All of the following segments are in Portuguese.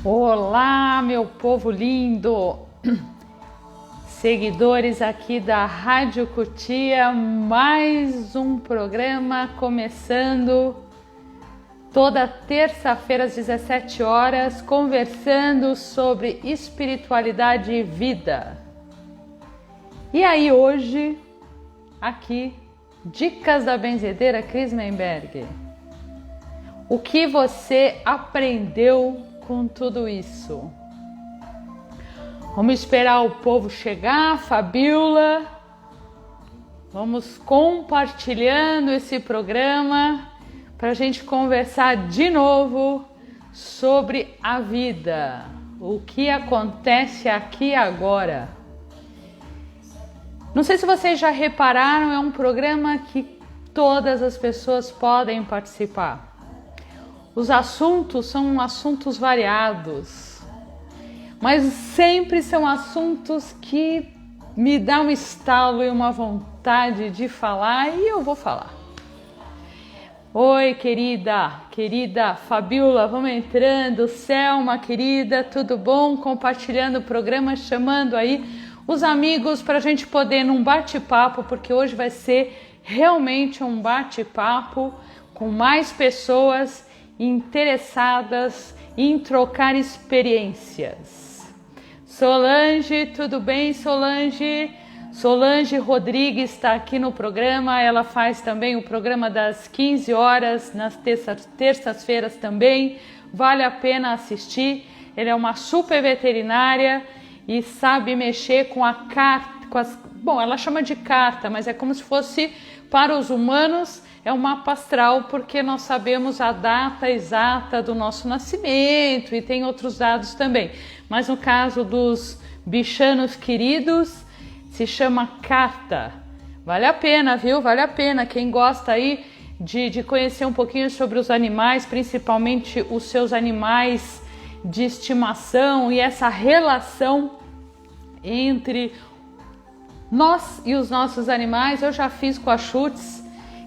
Olá, meu povo lindo, seguidores aqui da Rádio Cutia, mais um programa começando toda terça-feira às 17 horas, conversando sobre espiritualidade e vida. E aí hoje, aqui, Dicas da Benzedeira Cris Menberg. O que você aprendeu com tudo isso? Vamos esperar o povo chegar, Fabiola. Vamos compartilhando esse programa para a gente conversar de novo sobre a vida, o que acontece aqui e agora. Não sei se vocês já repararam, é um programa que todas as pessoas podem participar. Os assuntos são assuntos variados, mas sempre são assuntos que me dão um estalo e uma vontade de falar e eu vou falar. Oi, querida Fabiola, vamos entrando. Selma, querida, tudo bom? Compartilhando o programa, chamando aí os amigos para a gente poder num bate-papo, porque hoje vai ser realmente um bate-papo com mais pessoas interessadas em trocar experiências. Solange, tudo bem, Solange? Solange Rodrigues está aqui no programa, ela faz também o programa das 15 horas, nas terças-feiras também, vale a pena assistir. Ela é uma super veterinária e sabe mexer com a carta, bom, ela chama de carta, mas é como se fosse para os humanos, é um mapa astral, porque nós sabemos a data exata do nosso nascimento e tem outros dados também. Mas no caso dos bichanos queridos, se chama carta. Vale a pena, viu? Vale a pena. Quem gosta aí de conhecer um pouquinho sobre os animais, principalmente os seus animais de estimação e essa relação entre nós e os nossos animais, eu já fiz com a Schutz,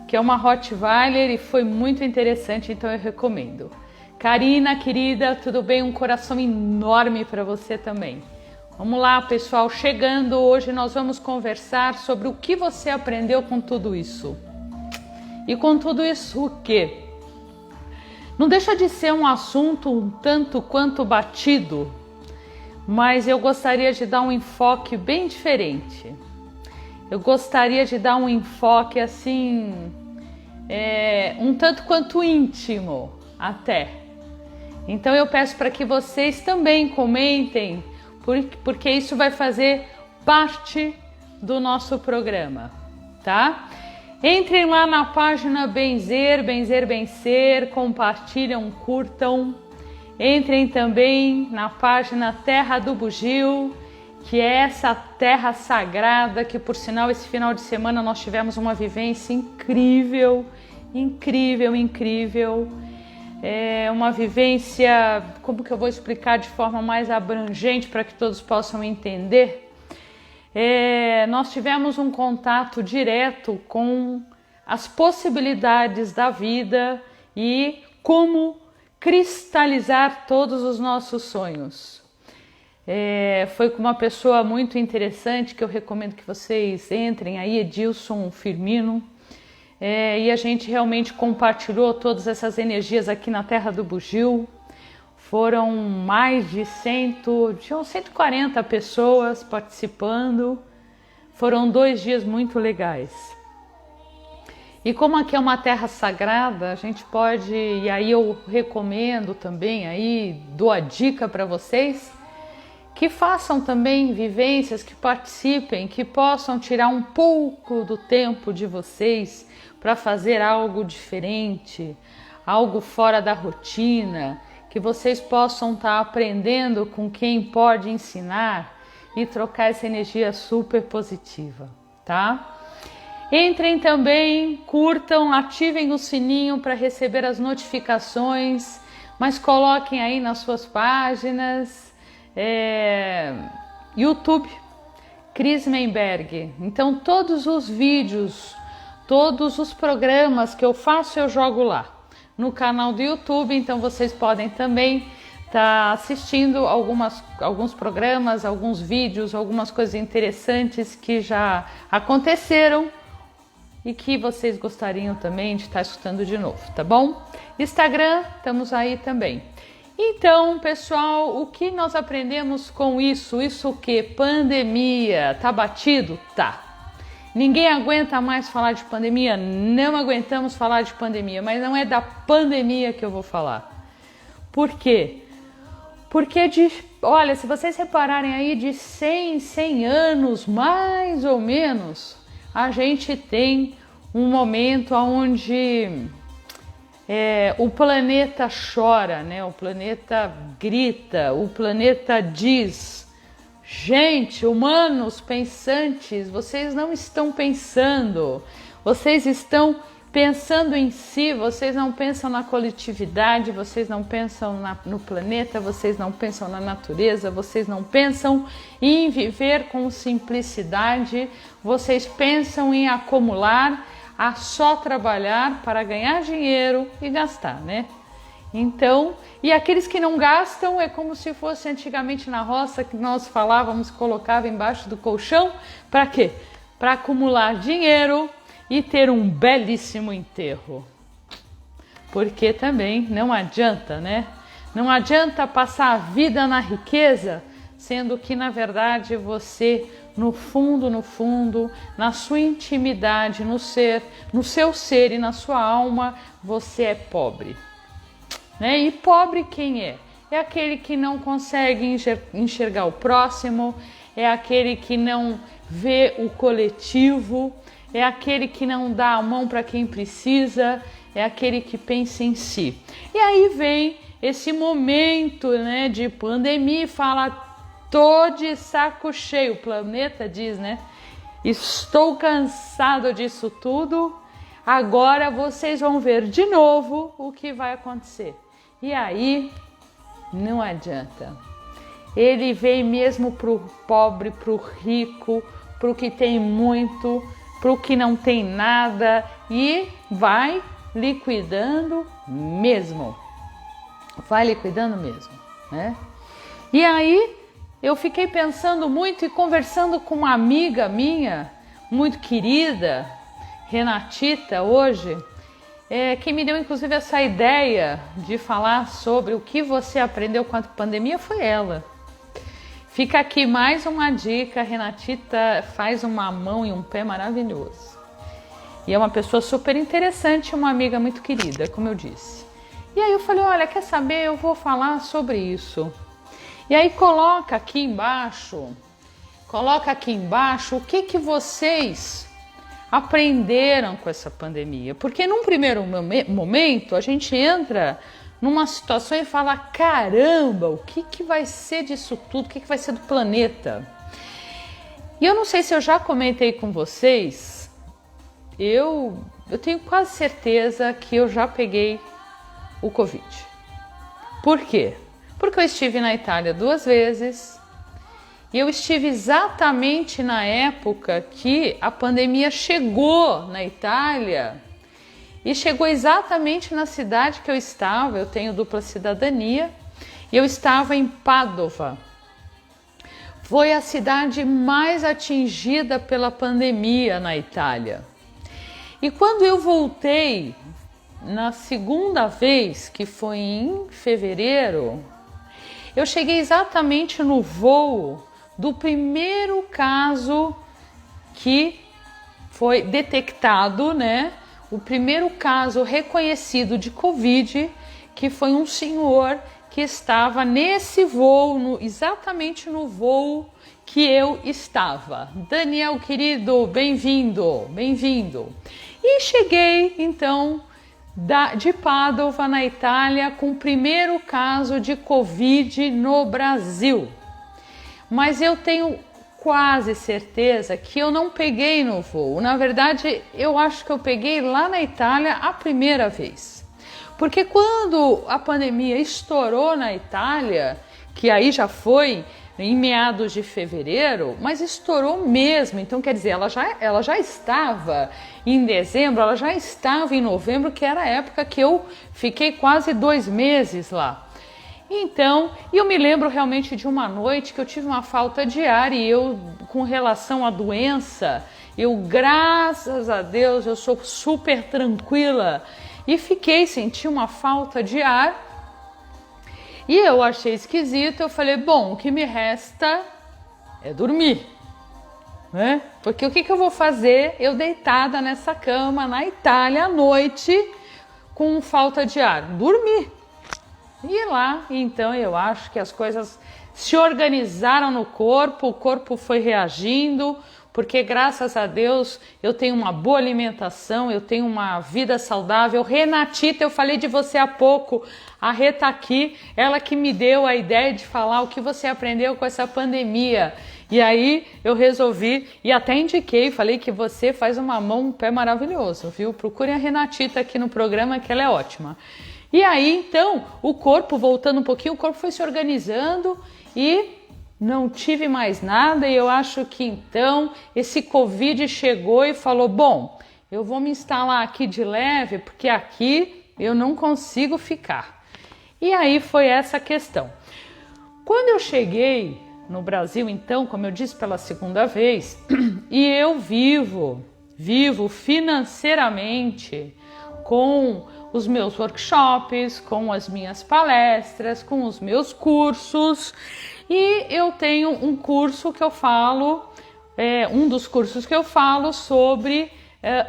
que é uma Rottweiler, e foi muito interessante, então eu recomendo. Karina, querida, tudo bem? Um coração enorme para você também. Vamos lá, pessoal, chegando hoje nós vamos conversar sobre o que você aprendeu com tudo isso. E com tudo isso o quê? Não deixa de ser um assunto um tanto quanto batido, mas eu gostaria de dar um enfoque bem diferente. Eu gostaria de dar um enfoque assim, um tanto quanto íntimo até. Então eu peço para que vocês também comentem, porque isso vai fazer parte do nosso programa, tá? Entrem lá na página Benzer, compartilham, curtam. Entrem também na página Terra do Bugio, que é essa terra sagrada que, por sinal, esse final de semana nós tivemos uma vivência incrível. É uma vivência, como que eu vou explicar de forma mais abrangente para que todos possam entender? Nós tivemos um contato direto com as possibilidades da vida e como cristalizar todos os nossos sonhos. Foi com uma pessoa muito interessante que eu recomendo que vocês entrem aí, Edilson Firmino, e a gente realmente compartilhou todas essas energias aqui na Terra do Bugio. Foram mais de 140 pessoas participando, foram 2 dias muito legais. E como aqui é uma terra sagrada, a gente pode, e aí eu recomendo também, aí dou a dica para vocês, que façam também vivências, que participem, que possam tirar um pouco do tempo de vocês para fazer algo diferente, algo fora da rotina, que vocês possam estar aprendendo com quem pode ensinar e trocar essa energia super positiva, tá? Entrem também, curtam, ativem o sininho para receber as notificações, mas coloquem aí nas suas páginas, YouTube, Cris Menberg. Então todos os vídeos, todos os programas que eu faço eu jogo lá no canal do YouTube, então vocês podem também tá assistindo alguns programas, alguns vídeos, algumas coisas interessantes que já aconteceram e que vocês gostariam também de estar escutando de novo, tá bom? Instagram, estamos aí também. Então, pessoal, o que nós aprendemos com isso? Isso o quê? Pandemia. Tá batido? Tá. Ninguém aguenta mais falar de pandemia? Não aguentamos falar de pandemia, mas não é da pandemia que eu vou falar. Por quê? Porque olha, se vocês repararem aí, de 100 em 100 anos, mais ou menos, a gente tem um momento onde o planeta chora, né? O planeta grita, o planeta diz: gente, humanos pensantes, vocês não estão pensando, vocês estão pensando em si, vocês não pensam na coletividade, vocês não pensam no planeta, vocês não pensam na natureza, vocês não pensam em viver com simplicidade, vocês pensam em acumular, a só trabalhar para ganhar dinheiro e gastar, né? Então, e aqueles que não gastam é como se fosse antigamente na roça que nós falávamos, colocava embaixo do colchão, para quê? Para acumular dinheiro e ter um belíssimo enterro. Porque também não adianta, né? Não adianta passar a vida na riqueza, sendo que na verdade você, no fundo, na sua intimidade, no seu ser e na sua alma, você é pobre. Né? E pobre quem é? É aquele que não consegue enxergar o próximo, é aquele que não vê o coletivo, é aquele que não dá a mão para quem precisa, é aquele que pensa em si. E aí vem esse momento, né, de pandemia e fala: tô de saco cheio, o planeta diz, né? Estou cansado disso tudo, agora vocês vão ver de novo o que vai acontecer. E aí, não adianta. Ele vem mesmo pro pobre, pro rico, pro que tem muito, pro que não tem nada e vai liquidando mesmo. Vai liquidando mesmo, né? E aí, eu fiquei pensando muito e conversando com uma amiga minha, muito querida, Renatita, hoje, quem me deu inclusive essa ideia de falar sobre o que você aprendeu com a pandemia foi ela. Fica aqui mais uma dica, a Renatita faz uma mão e um pé maravilhoso. E é uma pessoa super interessante, uma amiga muito querida, como eu disse. E aí eu falei: olha, quer saber, eu vou falar sobre isso. E aí coloca aqui embaixo o que vocês aprenderam com essa pandemia. Porque num primeiro momento a gente entra numa situação e fala: caramba, o que vai ser disso tudo? O que vai ser do planeta? E eu não sei se eu já comentei com vocês, eu tenho quase certeza que eu já peguei o Covid. Por quê? Porque eu estive na Itália 2 vezes e eu estive exatamente na época que a pandemia chegou na Itália e chegou exatamente na cidade que eu estava. Eu tenho dupla cidadania e eu estava em Padova. Foi a cidade mais atingida pela pandemia na Itália. E quando eu voltei na segunda vez, que foi em fevereiro, eu cheguei exatamente no voo do primeiro caso que foi detectado, né? O primeiro caso reconhecido de Covid, que foi um senhor que estava nesse voo, exatamente no voo que eu estava. Daniel, querido, bem-vindo, bem-vindo. E cheguei, então, de Padova, na Itália, com o primeiro caso de Covid no Brasil. Mas eu tenho quase certeza que eu não peguei no voo. Na verdade, eu acho que eu peguei lá na Itália a primeira vez. Porque quando a pandemia estourou na Itália, que aí já foi em meados de fevereiro, mas estourou mesmo. Então, quer dizer, ela já estava em dezembro, ela já estava em novembro, que era a época que eu fiquei quase 2 meses lá. Então, eu me lembro realmente de uma noite que eu tive uma falta de ar e eu, com relação à doença, eu, graças a Deus, eu sou super tranquila e senti uma falta de ar e eu achei esquisito. Eu falei, bom, o que me resta é dormir, né? Porque o que eu vou fazer eu deitada nessa cama na Itália à noite com falta de ar? Dormir. E lá, então, eu acho que as coisas se organizaram no corpo, o corpo foi reagindo, porque graças a Deus eu tenho uma boa alimentação, eu tenho uma vida saudável. Renatita, eu falei de você há pouco, a Rê tá aqui, ela que me deu a ideia de falar o que você aprendeu com essa pandemia. E aí eu resolvi e até indiquei, falei que você faz uma mão, um pé maravilhoso, viu? Procurem a Renatita aqui no programa que ela é ótima. E aí, então, o corpo, voltando um pouquinho, o corpo foi se organizando e não tive mais nada. E eu acho que, então, esse Covid chegou e falou, bom, eu vou me instalar aqui de leve, porque aqui eu não consigo ficar. E aí foi essa questão. Quando eu cheguei no Brasil, então, como eu disse pela segunda vez, e eu vivo financeiramente com os meus workshops, com as minhas palestras, com os meus cursos, e eu tenho um curso que eu falo, um dos cursos que eu falo sobre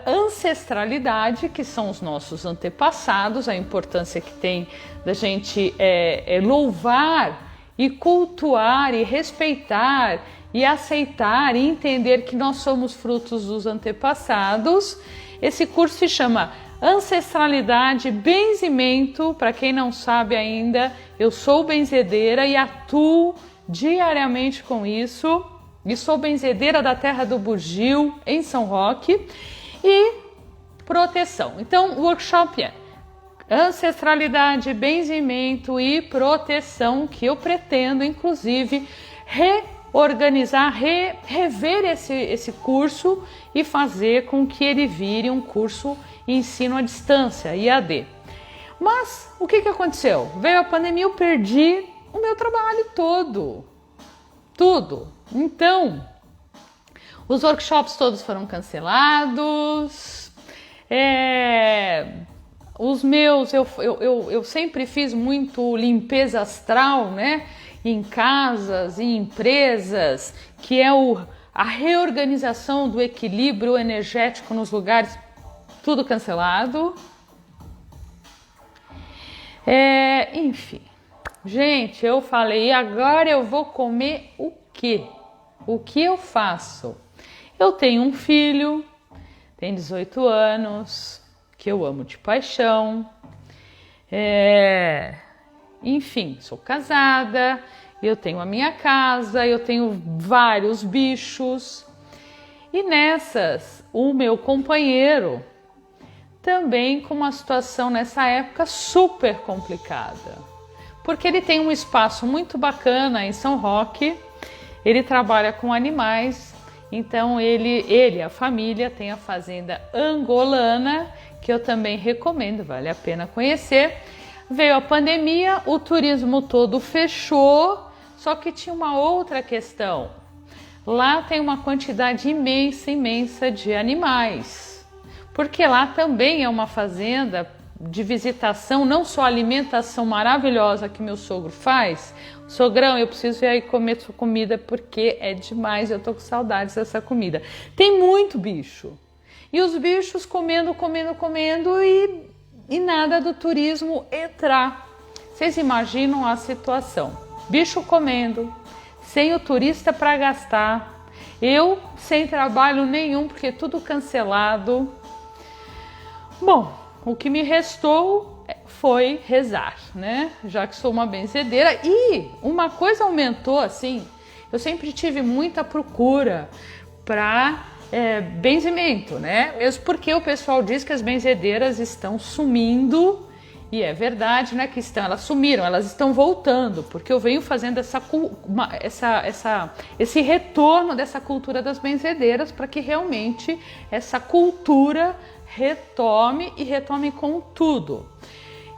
ancestralidade, que são os nossos antepassados, a importância que tem da gente louvar e cultuar e respeitar e aceitar e entender que nós somos frutos dos antepassados. Esse curso se chama Ancestralidade, Benzimento. Para quem não sabe ainda, eu sou benzedeira e atuo diariamente com isso. E sou benzedeira da terra do Bugio, em São Roque. E proteção. Então, o workshop é ancestralidade, benzimento e proteção, que eu pretendo, inclusive, reorganizar, rever esse curso e fazer com que ele vire um curso ensino à distância, EAD. Mas o que aconteceu? Veio a pandemia, eu perdi o meu trabalho todo, tudo. Então, os workshops todos foram cancelados, os meus, eu sempre fiz muito limpeza astral, né? Em casas, em empresas, que é a reorganização do equilíbrio energético nos lugares, tudo cancelado. Enfim, gente, eu falei, agora eu vou comer o quê? O que eu faço? Eu tenho um filho, tem 18 anos, que eu amo de paixão. Enfim, sou casada, eu tenho a minha casa, eu tenho vários bichos. E nessas, o meu companheiro também com uma situação nessa época super complicada. Porque ele tem um espaço muito bacana em São Roque, ele trabalha com animais, então ele, a família, tem a fazenda angolana, que eu também recomendo, vale a pena conhecer. Veio a pandemia, o turismo todo fechou, só que tinha uma outra questão. Lá tem uma quantidade imensa de animais, porque lá também é uma fazenda de visitação, não só a alimentação maravilhosa que meu sogro faz. Sogrão, eu preciso ir aí comer sua comida porque é demais, eu tô com saudades dessa comida. Tem muito bicho. E os bichos comendo e nada do turismo entrar. Vocês imaginam a situação? Bicho comendo, sem o turista para gastar, eu sem trabalho nenhum porque tudo cancelado. Bom, o que me restou foi rezar, né? Já que sou uma benzedeira. E uma coisa aumentou, assim, eu sempre tive muita procura para benzimento, né? Mesmo porque o pessoal diz que as benzedeiras estão sumindo, e é verdade, né? Que elas sumiram, elas estão voltando, porque eu venho fazendo esse retorno dessa cultura das benzedeiras para que realmente essa cultura retome com tudo.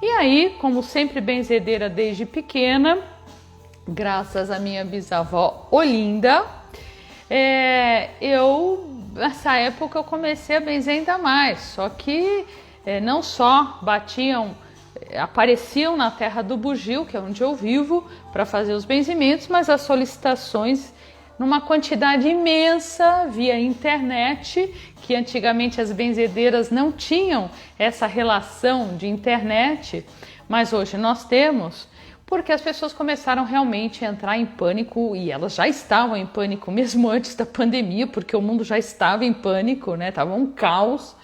E aí, como sempre benzedeira desde pequena, graças à minha bisavó Olinda, nessa época eu comecei a benzer ainda mais, só que não só apareciam na terra do Bugio, que é onde eu vivo, para fazer os benzimentos, mas as solicitações numa quantidade imensa via internet, que antigamente as benzedeiras não tinham essa relação de internet, mas hoje nós temos, porque as pessoas começaram realmente a entrar em pânico, e elas já estavam em pânico mesmo antes da pandemia, porque o mundo já estava em pânico, né? Tava um caos.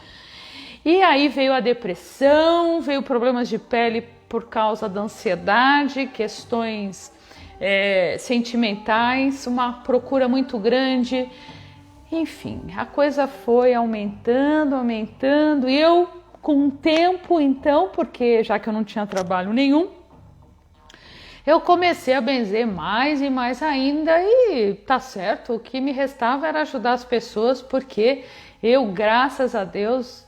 E aí veio a depressão, veio problemas de pele por causa da ansiedade, questões sentimentais, uma procura muito grande. Enfim, a coisa foi aumentando, e eu com o tempo então, porque já que eu não tinha trabalho nenhum, eu comecei a benzer mais e mais ainda, e tá certo, o que me restava era ajudar as pessoas, porque eu, graças a Deus,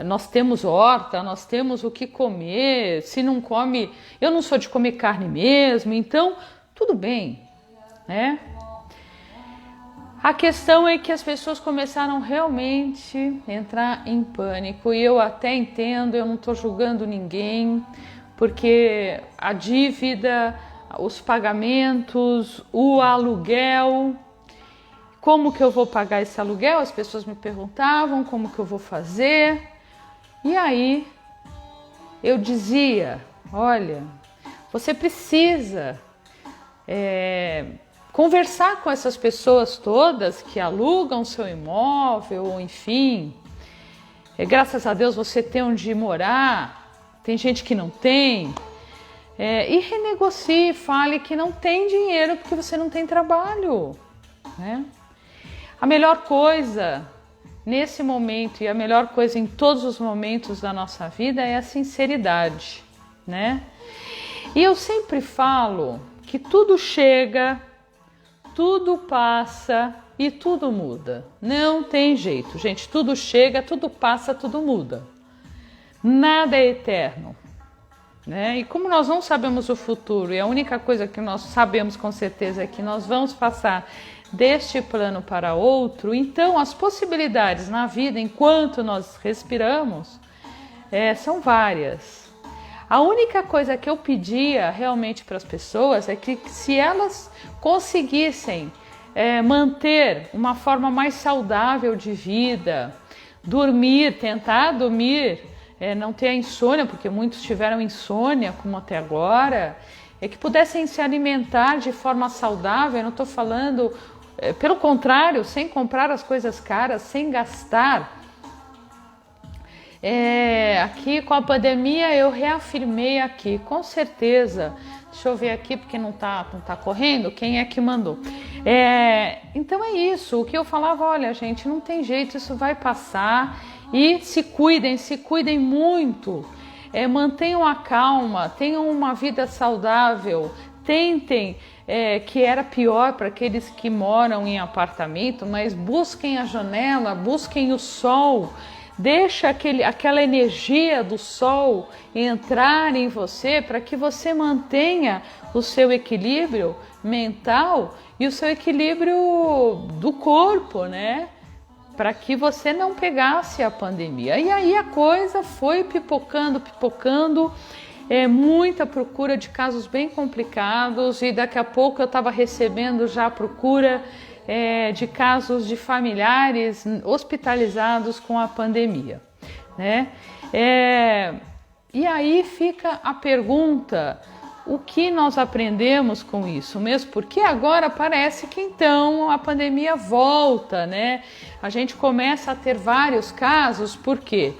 nós temos horta, nós temos o que comer, se não come, eu não sou de comer carne mesmo, então tudo bem, né? A questão é que as pessoas começaram realmente a entrar em pânico, e eu até entendo, eu não estou julgando ninguém, porque a dívida, os pagamentos, o aluguel, como que eu vou pagar esse aluguel? As pessoas me perguntavam como que eu vou fazer. E aí eu dizia, olha, você precisa conversar com essas pessoas todas que alugam seu imóvel, ou enfim, graças a Deus você tem onde morar, tem gente que não tem, e renegocie, fale que não tem dinheiro porque você não tem trabalho, né? A melhor coisa nesse momento, e a melhor coisa em todos os momentos da nossa vida, é a sinceridade, né? E eu sempre falo que tudo chega, tudo passa e tudo muda. Não tem jeito, gente, tudo chega, tudo passa, tudo muda. Nada é eterno, né? E como nós não sabemos o futuro, e a única coisa que nós sabemos com certeza é que nós vamos passar deste plano para outro, então as possibilidades na vida, enquanto nós respiramos, são várias. A única coisa que eu pedia realmente para as pessoas é que, se elas conseguissem manter uma forma mais saudável de vida, tentar dormir, não ter a insônia, porque muitos tiveram insônia, como até agora, que pudessem se alimentar de forma saudável. Eu não estou falando, pelo contrário, sem comprar as coisas caras, sem gastar. Aqui com a pandemia eu reafirmei aqui, com certeza. Deixa eu ver aqui porque não tá correndo, quem é que mandou? Então é isso, o que eu falava, olha gente, não tem jeito, isso vai passar, e se cuidem muito, mantenham a calma, tenham uma vida saudável, tentem, que era pior para aqueles que moram em apartamento, mas busquem a janela, busquem o sol, deixa aquela energia do sol entrar em você para que você mantenha o seu equilíbrio mental e o seu equilíbrio do corpo, né? Para que você não pegasse a pandemia. E aí a coisa foi pipocando, muita procura de casos bem complicados, e daqui a pouco eu estava recebendo já a procura de casos de familiares hospitalizados com a pandemia, né? E aí fica a pergunta, o que nós aprendemos com isso mesmo? Porque agora parece que então a pandemia volta, né? A gente começa a ter vários casos, por quê?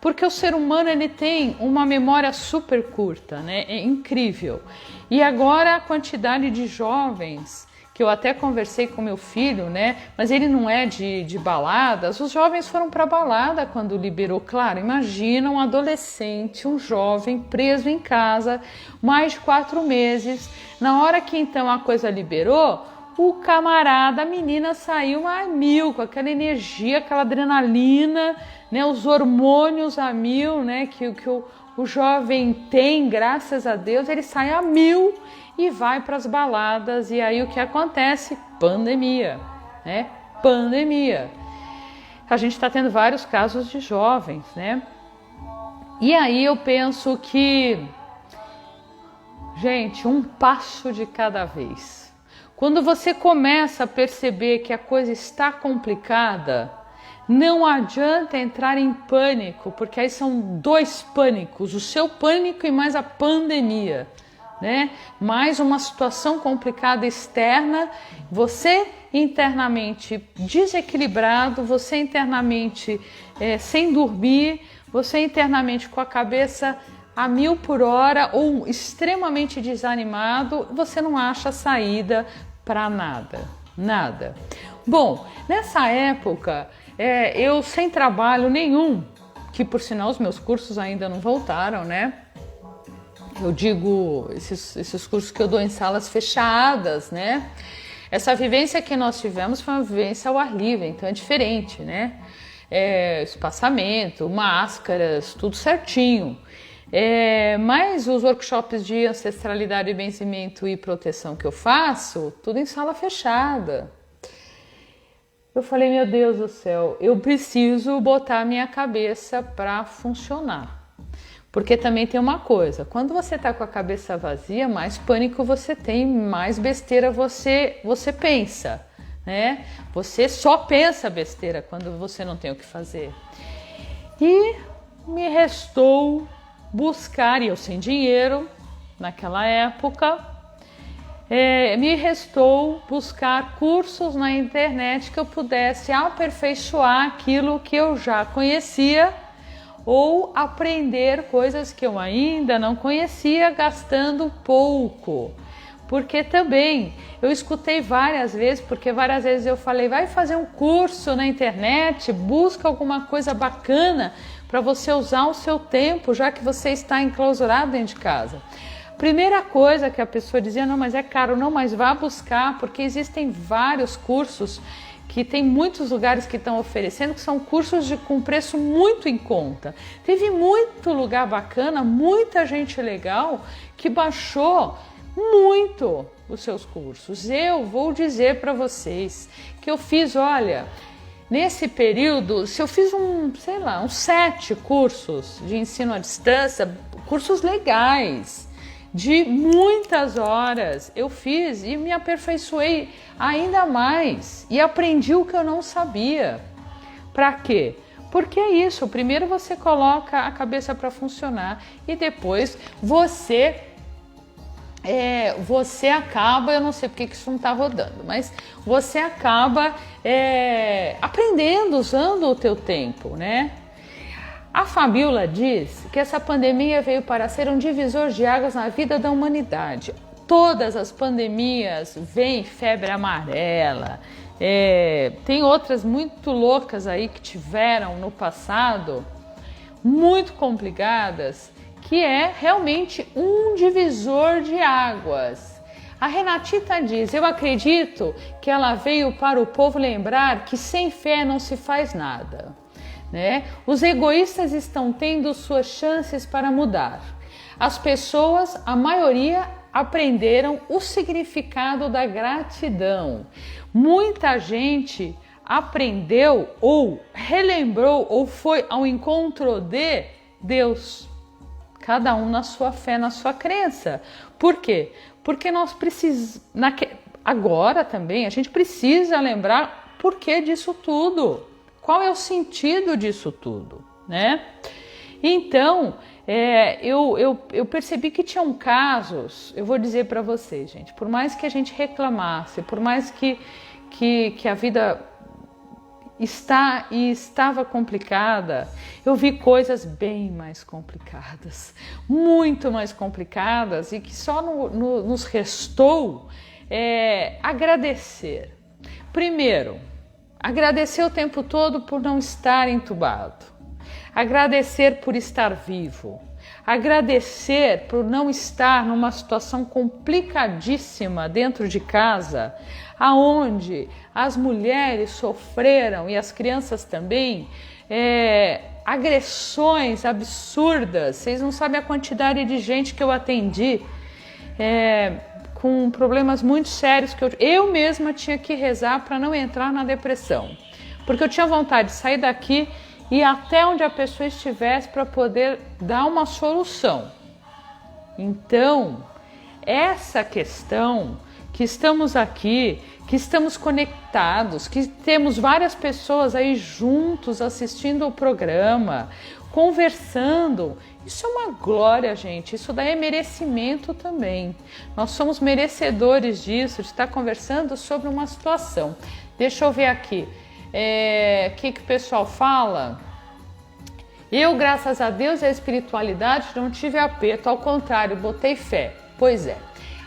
Porque o ser humano ele tem uma memória super curta, né? É incrível. E agora a quantidade de jovens, que eu até conversei com meu filho, né? Mas ele não é de baladas. Os jovens foram para balada quando liberou. Claro, imagina um adolescente, um jovem preso em casa mais de 4 meses. Na hora que então a coisa liberou, o camarada, a menina saiu a mil, com aquela energia, aquela adrenalina, né? Os hormônios a mil, né? Que o o jovem tem, graças a Deus, ele sai a 1000 e vai para as baladas. E aí o que acontece? Pandemia, né? Pandemia. A gente está tendo vários casos de jovens, né? E aí eu penso que, gente, um passo de cada vez. Quando você começa a perceber que a coisa está complicada, não adianta entrar em pânico, porque aí são 2 pânicos, o seu pânico e mais a pandemia, né? Mais uma situação complicada externa, você internamente desequilibrado, você internamente sem dormir, você internamente com a cabeça a 1000 por hora ou extremamente desanimado, você não acha saída para nada. Bom, nessa época, eu sem trabalho nenhum, que por sinal os meus cursos ainda não voltaram, né? Eu digo, esses cursos que eu dou em salas fechadas, né? Essa vivência que nós tivemos foi uma vivência ao ar livre, então é diferente, né? Espaçamento, máscaras, tudo certinho. Mas os workshops de ancestralidade, benzimento e proteção que eu faço, tudo em sala fechada. Eu falei, meu Deus do céu, eu preciso botar a minha cabeça para funcionar. Porque também tem uma coisa, quando você está com a cabeça vazia, mais pânico você tem, mais besteira você pensa, né? Você só pensa besteira quando você não tem o que fazer. E me restou buscar, e eu sem dinheiro naquela época, me restou buscar cursos na internet que eu pudesse aperfeiçoar aquilo que eu já conhecia ou aprender coisas que eu ainda não conhecia gastando pouco. Porque também eu escutei várias vezes, porque várias vezes eu falei, vai fazer um curso na internet, busca alguma coisa bacana para você usar o seu tempo, já que você está enclausurado dentro de casa. Primeira coisa que a pessoa dizia, não, mas é caro, não, mas vá buscar, porque existem vários cursos que tem muitos lugares que estão oferecendo, que são cursos com preço muito em conta. Teve muito lugar bacana, muita gente legal que baixou muito os seus cursos. Eu vou dizer para vocês que eu fiz, olha, nesse período, se eu fiz uns 7 cursos de ensino à distância, cursos legais, de muitas horas eu fiz e me aperfeiçoei ainda mais e aprendi o que eu não sabia. Para quê? Porque é isso, primeiro você coloca a cabeça para funcionar e depois você acaba, eu não sei porque que isso não está rodando, mas você acaba aprendendo, usando o teu tempo, né? A Fabiola diz que essa pandemia veio para ser um divisor de águas na vida da humanidade. Todas as pandemias vêm febre amarela, tem outras muito loucas aí que tiveram no passado, muito complicadas, que é realmente um divisor de águas. A Renatita diz, eu acredito que ela veio para o povo lembrar que sem fé não se faz nada. Né? Os egoístas estão tendo suas chances para mudar. As pessoas, a maioria, aprenderam o significado da gratidão. Muita gente aprendeu ou relembrou ou foi ao encontro de Deus. Cada um na sua fé, na sua crença. Por quê? Porque nós precisamos, agora também, a gente precisa lembrar por que disso tudo. Qual é o sentido disso tudo, né? Então, eu percebi que tinham casos, eu vou dizer para vocês, gente, por mais que a gente reclamasse, por mais que a vida estava complicada, eu vi coisas bem mais complicadas, muito mais complicadas e que só nos restou agradecer. Primeiro, agradecer o tempo todo por não estar entubado. Agradecer por estar vivo. Agradecer por não estar numa situação complicadíssima dentro de casa, aonde as mulheres sofreram e as crianças também agressões absurdas. Vocês não sabem a quantidade de gente que eu atendi com problemas muito sérios que eu mesma tinha que rezar para não entrar na depressão. Porque eu tinha vontade de sair daqui e ir até onde a pessoa estivesse para poder dar uma solução. Então, essa questão que estamos aqui, que estamos conectados, que temos várias pessoas aí juntos assistindo o programa, conversando, isso é uma glória, gente, isso daí é merecimento também. Nós somos merecedores disso, de estar conversando sobre uma situação. Deixa eu ver aqui, o que o pessoal fala? Eu, graças a Deus e à espiritualidade, não tive aperto, ao contrário, botei fé. Pois é.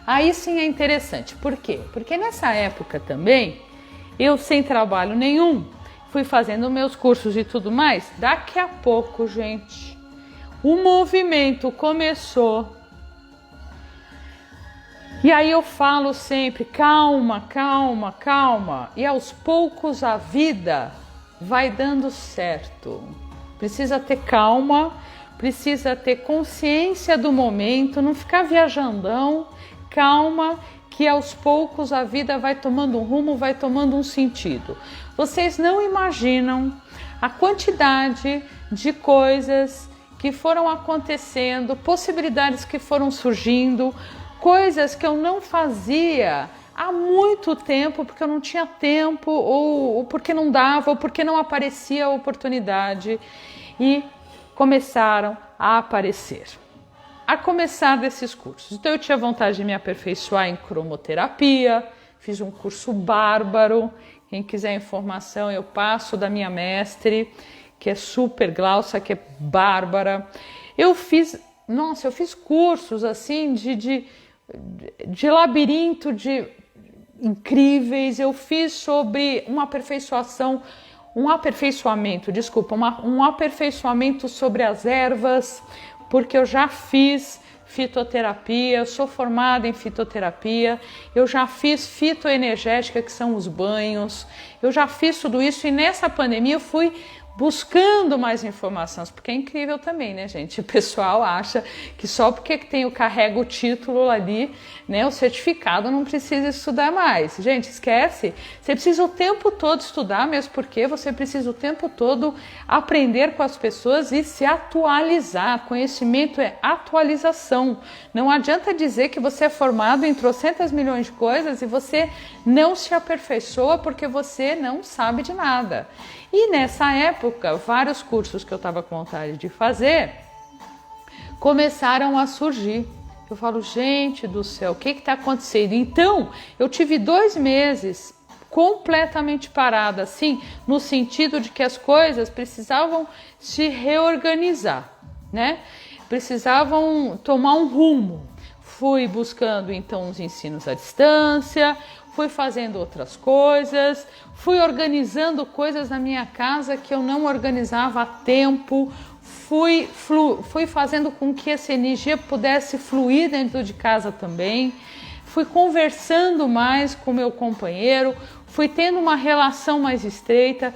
Aí sim é interessante. Por quê? Porque nessa época também, eu sem trabalho nenhum, fui fazendo meus cursos e tudo mais. Daqui a pouco, gente, o movimento começou. E aí eu falo sempre, calma, calma, calma. E aos poucos a vida vai dando certo. Precisa ter calma, precisa ter consciência do momento, não ficar viajandão. Calma, que aos poucos a vida vai tomando um rumo, vai tomando um sentido. Vocês não imaginam a quantidade de coisas que foram acontecendo, possibilidades que foram surgindo, coisas que eu não fazia há muito tempo, porque eu não tinha tempo, ou porque não dava, ou porque não aparecia a oportunidade, e começaram a aparecer. A começar desses cursos. Então eu tinha vontade de me aperfeiçoar em cromoterapia, fiz um curso bárbaro, quem quiser informação eu passo da minha mestre, que é super Glaucia, que é bárbara. Eu fiz cursos assim de labirinto, incríveis, eu fiz sobre um aperfeiçoamento sobre as ervas, porque eu já fiz fitoterapia, eu sou formada em fitoterapia, eu já fiz fitoenergética, que são os banhos, eu já fiz tudo isso e nessa pandemia eu fui buscando mais informações, porque é incrível também, né, gente? O pessoal acha que só porque carrega o título ali, né, o certificado, não precisa estudar mais. Gente, esquece. Você precisa o tempo todo estudar, mesmo porque você precisa o tempo todo aprender com as pessoas e se atualizar. Conhecimento é atualização. Não adianta dizer que você é formado em trocentas milhões de coisas e você não se aperfeiçoa porque você não sabe de nada. E nessa época, vários cursos que eu estava com vontade de fazer começaram a surgir. Eu falo, gente do céu, o que está acontecendo? Então, eu tive 2 meses completamente parada, assim, no sentido de que as coisas precisavam se reorganizar, né? Precisavam tomar um rumo. Fui buscando, então, os ensinos à distância, fui fazendo outras coisas, fui organizando coisas na minha casa que eu não organizava há tempo, fui fazendo com que essa energia pudesse fluir dentro de casa também, fui conversando mais com meu companheiro, fui tendo uma relação mais estreita,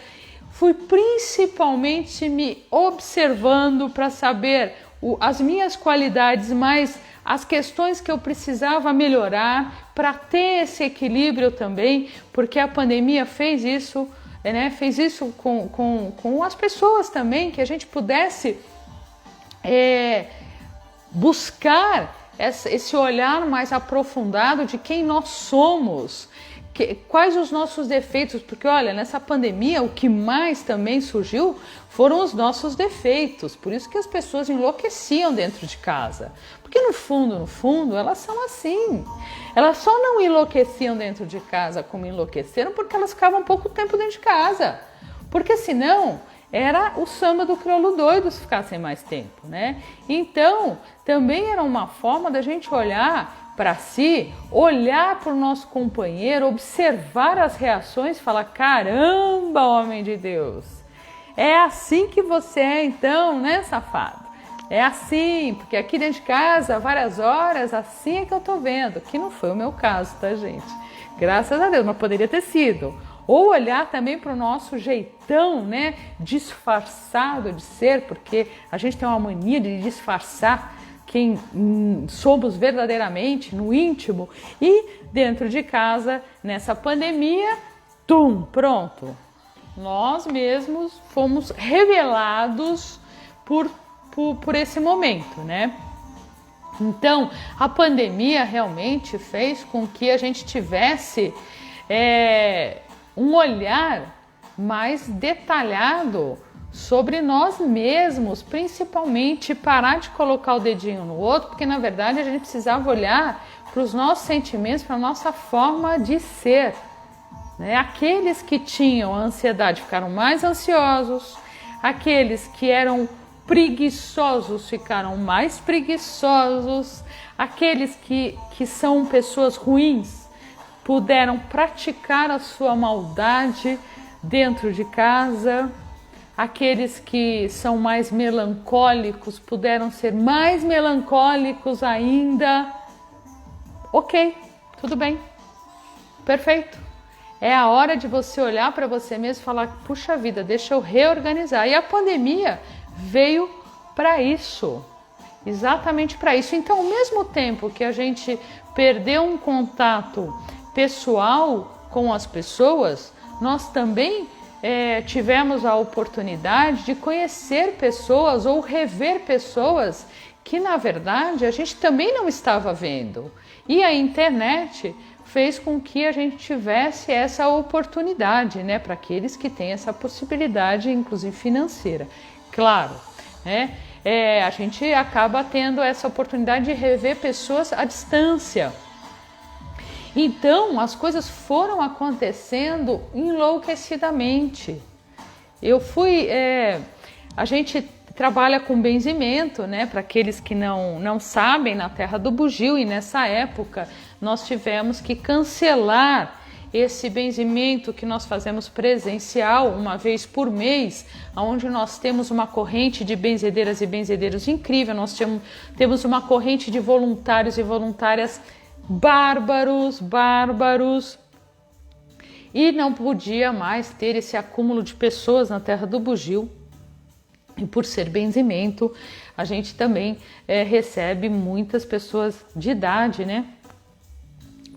fui principalmente me observando para saber as minhas qualidades, mas as questões que eu precisava melhorar para ter esse equilíbrio também, porque a pandemia fez isso, né? Fez isso com as pessoas também, que a gente pudesse buscar esse olhar mais aprofundado de quem nós somos, quais os nossos defeitos, porque olha, nessa pandemia o que mais também surgiu foram os nossos defeitos, por isso que as pessoas enlouqueciam dentro de casa, porque no fundo elas são assim, elas só não enlouqueciam dentro de casa como enlouqueceram porque elas ficavam pouco tempo dentro de casa, porque senão era o samba do crioulo doido se ficassem mais tempo, né? Então também era uma forma da gente olhar para si, olhar para o nosso companheiro, observar as reações e falar, caramba, homem de Deus, é assim que você é então, né, safado? É assim, porque aqui dentro de casa, várias horas, assim é que eu tô vendo, que não foi o meu caso, tá, gente? Graças a Deus, mas poderia ter sido. ou olhar também para o nosso jeitão, né, disfarçado de ser, porque a gente tem uma mania de disfarçar quem somos verdadeiramente no íntimo, e dentro de casa, nessa pandemia, pronto, nós mesmos fomos revelados por esse momento, né? Então, a pandemia realmente fez com que a gente tivesse um olhar mais detalhado sobre nós mesmos, principalmente parar de colocar o dedinho no outro, porque na verdade a gente precisava olhar para os nossos sentimentos, para a nossa forma de ser, né? Aqueles que tinham a ansiedade ficaram mais ansiosos, aqueles que eram preguiçosos ficaram mais preguiçosos, aqueles que são pessoas ruins puderam praticar a sua maldade dentro de casa, aqueles que são mais melancólicos puderam ser mais melancólicos ainda. Ok, tudo bem, perfeito. É a hora de você olhar para você mesmo e falar, puxa vida, deixa eu reorganizar. E a pandemia veio para isso, exatamente para isso. Então, ao mesmo tempo que a gente perdeu um contato pessoal com as pessoas, nós também tivemos a oportunidade de conhecer pessoas ou rever pessoas que, na verdade, a gente também não estava vendo. E a internet fez com que a gente tivesse essa oportunidade, né, para aqueles que têm essa possibilidade, inclusive financeira. Claro, né? A gente acaba tendo essa oportunidade de rever pessoas à distância. Então, as coisas foram acontecendo enlouquecidamente. A gente trabalha com benzimento, né? Para aqueles que não sabem, na Terra do Bugio, e nessa época nós tivemos que cancelar esse benzimento que nós fazemos presencial uma vez por mês, onde nós temos uma corrente de benzedeiras e benzedeiros incrível, nós temos uma corrente de voluntários e voluntárias bárbaros, e não podia mais ter esse acúmulo de pessoas na Terra do Bugio. E por ser benzimento, a gente também recebe muitas pessoas de idade, né?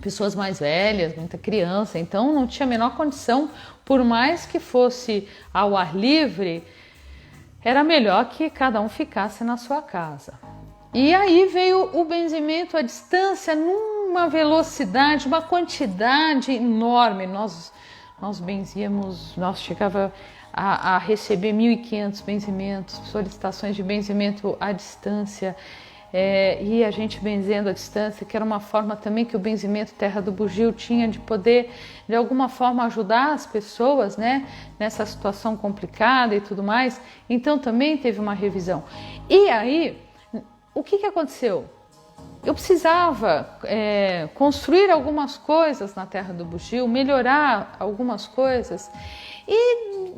Pessoas mais velhas, muita criança, então não tinha a menor condição, por mais que fosse ao ar livre, era melhor que cada um ficasse na sua casa. E aí veio o benzimento à distância numa velocidade, uma quantidade enorme. Nós benzíamos, nós chegava a receber 1.500 benzimentos, solicitações de benzimento à distância. E a gente benzendo à distância, que era uma forma também que o benzimento Terra do Bugio tinha de poder, de alguma forma, ajudar as pessoas, né, nessa situação complicada e tudo mais. Então também teve uma revisão. E aí, o que aconteceu? Eu precisava construir algumas coisas na Terra do Bugio, melhorar algumas coisas. E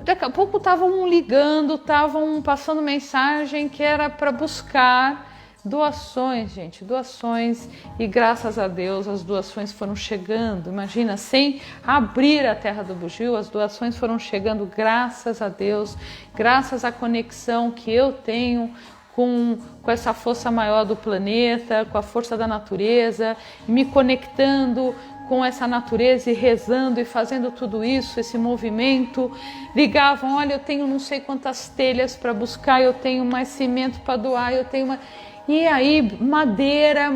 daqui a pouco estavam ligando, estavam passando mensagem que era para buscar doações, gente, doações, e graças a Deus as doações foram chegando. Imagina, sem abrir a Terra do Bugio, as doações foram chegando, graças a Deus, graças à conexão que eu tenho com essa força maior do planeta, com a força da natureza, me conectando com essa natureza e rezando e fazendo tudo isso, esse movimento. Ligavam, olha, eu tenho não sei quantas telhas para buscar, eu tenho mais cimento para doar, eu tenho E aí, madeira,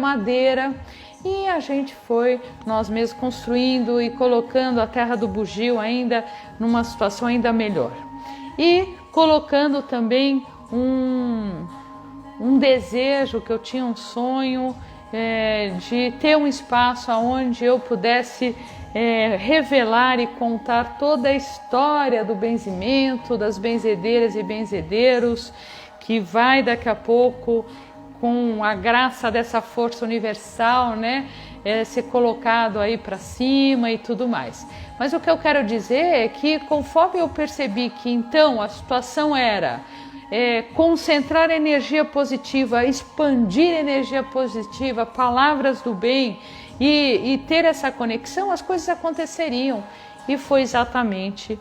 e a gente foi, nós mesmos, construindo e colocando a Terra do Bugio ainda numa situação ainda melhor. E colocando também um desejo, que eu tinha um sonho de ter um espaço onde eu pudesse revelar e contar toda a história do benzimento, das benzedeiras e benzedeiros, que vai daqui a pouco, com a graça dessa força universal, né, ser colocado aí para cima e tudo mais. Mas o que eu quero dizer é que, conforme eu percebi que então a situação era concentrar energia positiva, expandir energia positiva, palavras do bem, e ter essa conexão, as coisas aconteceriam. E foi exatamente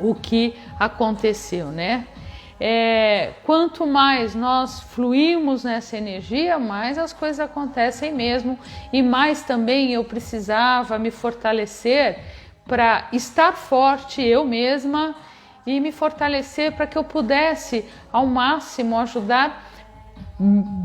o que aconteceu, né? Quanto mais nós fluímos nessa energia, mais as coisas acontecem mesmo, e mais também eu precisava me fortalecer para estar forte eu mesma e me fortalecer para que eu pudesse ao máximo ajudar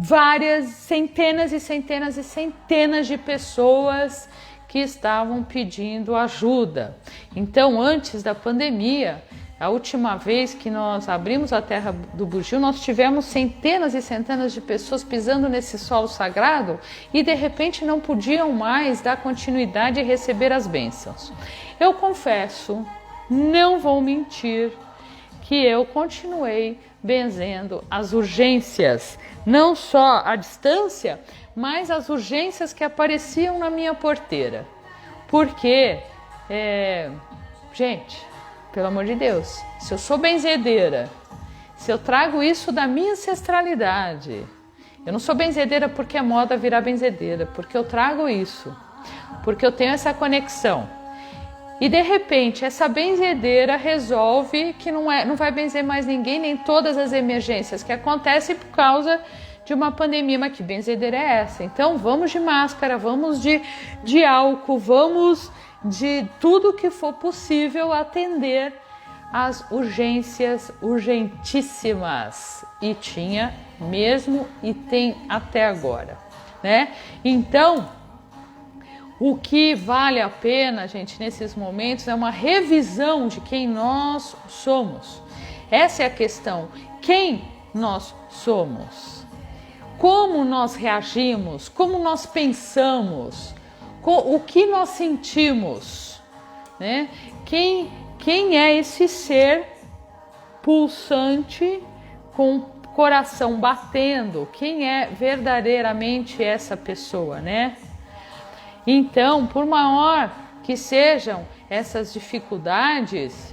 várias centenas e centenas e centenas de pessoas que estavam pedindo ajuda. Então, antes da pandemia, a última vez que nós abrimos a terra do Bugio, nós tivemos centenas e centenas de pessoas pisando nesse solo sagrado e de repente não podiam mais dar continuidade e receber as bênçãos. Eu confesso, não vou mentir, que eu continuei benzendo as urgências, não só à distância, mas as urgências que apareciam na minha porteira. Porque, gente, pelo amor de Deus, se eu sou benzedeira, se eu trago isso da minha ancestralidade, eu não sou benzedeira porque é moda virar benzedeira, porque eu trago isso, porque eu tenho essa conexão. E de repente essa benzedeira resolve que não vai benzer mais ninguém, nem todas as emergências que acontecem por causa de uma pandemia. Mas que benzedeira é essa? Então vamos de máscara, vamos de álcool, vamos de tudo que for possível atender as urgências urgentíssimas. E tinha mesmo e tem até agora, né? Então, o que vale a pena, gente, nesses momentos é uma revisão de quem nós somos. Essa é a questão. Quem nós somos? Como nós reagimos? Como nós pensamos? O que nós sentimos, né? Quem é esse ser pulsante com coração batendo? Quem é verdadeiramente essa pessoa, né? Então, por maior que sejam essas dificuldades,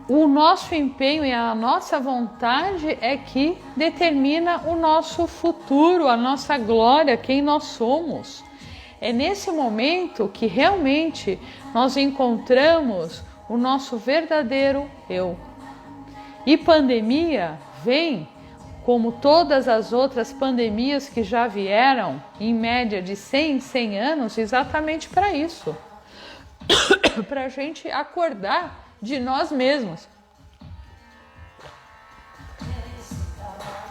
o nosso empenho e a nossa vontade é que determina o nosso futuro, a nossa glória, quem nós somos. É nesse momento que realmente nós encontramos o nosso verdadeiro eu. E pandemia vem, como todas as outras pandemias que já vieram, em média de 100 em 100 anos, exatamente para isso. Para a gente acordar de nós mesmos.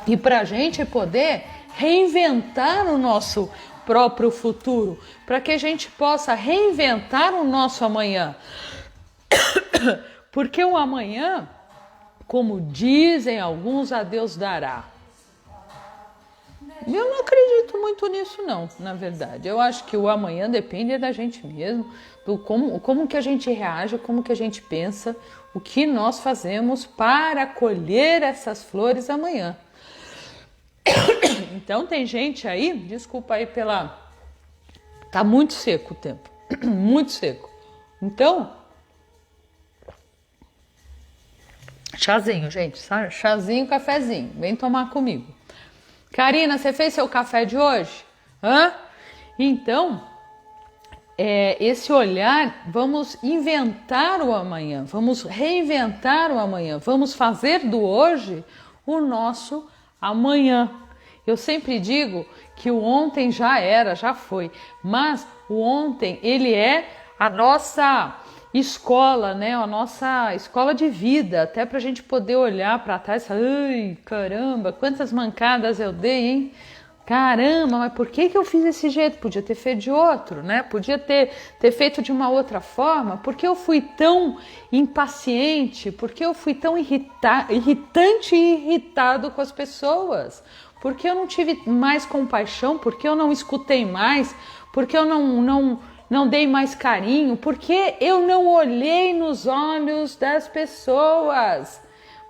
E para a gente poder reinventar o nosso próprio futuro, para que a gente possa reinventar o nosso amanhã. Porque o amanhã, como dizem alguns, a Deus dará. Eu não acredito muito nisso não, na verdade. Eu acho que o amanhã depende da gente mesmo, do como que a gente reage, como que a gente pensa, o que nós fazemos para colher essas flores amanhã. Então tem gente aí, desculpa aí tá muito seco o tempo, muito seco. Então, chazinho, gente, sabe? Chazinho, cafezinho, vem tomar comigo. Karina, você fez seu café de hoje? Hã? Então, esse olhar, vamos inventar o amanhã, vamos reinventar o amanhã, vamos fazer do hoje o nosso amanhã. Eu sempre digo que o ontem já era, já foi, mas o ontem, ele é a nossa escola, né? A nossa escola de vida, até para a gente poder olhar para trás e falar, ai, caramba, quantas mancadas eu dei, hein? Caramba, mas por que eu fiz desse jeito? Podia ter feito de outro, né? Podia ter feito de uma outra forma. Por que eu fui tão impaciente? Por que eu fui tão irritante e irritado com as pessoas? Por que eu não tive mais compaixão? Por que eu não escutei mais? Por que eu não dei mais carinho? Por que eu não olhei nos olhos das pessoas?